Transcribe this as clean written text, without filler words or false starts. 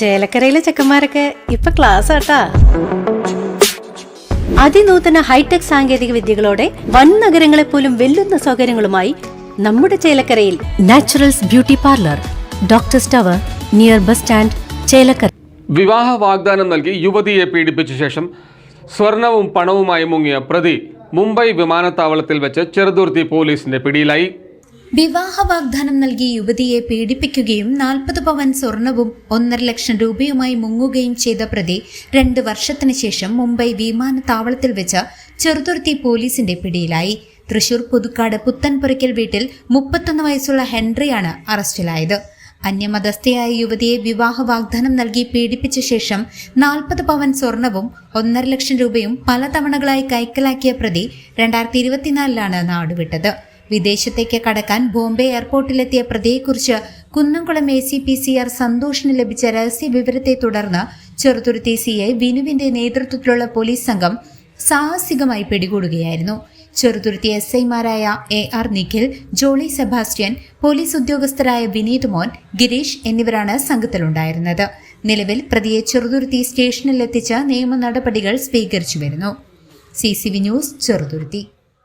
ചേലക്കരയിലെ ചെക്കന്മാരൊക്കെ ഇപ്പൊ ക്ലാസ് ആട്ടാ. അതിനൂതന ഹൈടെക് സാങ്കേതിക വിദ്യകളോടെ വൻ നഗരങ്ങളെ പോലും വെല്ലുന്ന സൗകര്യങ്ങളുമായി നമ്മുടെ ചേലക്കരയിൽ naturals beauty parlour, doctors tower, near bus stand, Chelakkara. വിവാഹ വാഗ്ദാനം നൽകി യുവതിയെ പീഡിപ്പിച്ച ശേഷം സ്വർണവും പണവുമായി മുങ്ങിയ പ്രതി മുംബൈ വിമാനത്താവളത്തിൽ വെച്ച് ചെറുതുരുത്തി പോലീസിന്റെ പിടിയിലായി. വിവാഹ വാഗ്ദാനം നൽകി യുവതിയെ പീഡിപ്പിക്കുകയും 40 പവൻ സ്വർണവും 1.5 ലക്ഷം രൂപയുമായി മുങ്ങുകയും ചെയ്ത പ്രതി 2 വർഷത്തിന് ശേഷം മുംബൈ വിമാനത്താവളത്തിൽ വെച്ച് ചെറുതുരുത്തി പോലീസിന്റെ പിടിയിലായി. തൃശൂർ പുതുക്കാട് പുത്തൻപുരയ്ക്കൽ വീട്ടിൽ 31 വയസ്സുള്ള ഹെൻറിയാണ് അറസ്റ്റിലായത്. അന്യമതസ്ഥയായ യുവതിയെ വിവാഹ വാഗ്ദാനം നൽകി പീഡിപ്പിച്ച ശേഷം 40 പവൻ സ്വർണവും 1.5 ലക്ഷം രൂപയും പല തവണകളായി കൈക്കലാക്കിയ പ്രതി 2024 നാടുവിട്ടത്. വിദേശത്തേക്ക് കടക്കാൻ ബോംബെ എയർപോർട്ടിലെത്തിയ പ്രതിയെക്കുറിച്ച് കുന്നംകുളം ACPCR സന്തോഷിന് ലഭിച്ച രഹസ്യ വിവരത്തെ തുടർന്ന് ചെറുതുരുത്തി CI വിനുവിന്റെ നേതൃത്വത്തിലുള്ള പോലീസ് സംഘം സാഹസികമായി പിടികൂടുകയായിരുന്നു. ചെറുതുരുത്തി SIമാരായ AR Nikhil, Jolly Sebastian, police ഉദ്യോഗസ്ഥരായ വിനീത് മോൻ, ഗിരീഷ് എന്നിവരാണ് സംഘത്തിലുണ്ടായിരുന്നത്. നിലവിൽ പ്രതിയെ ചെറുതുരുത്തി സ്റ്റേഷനിലെത്തിച്ച് നിയമ നടപടികൾ സ്വീകരിച്ചു വരുന്നു. CCV news, Cheruthuruthy.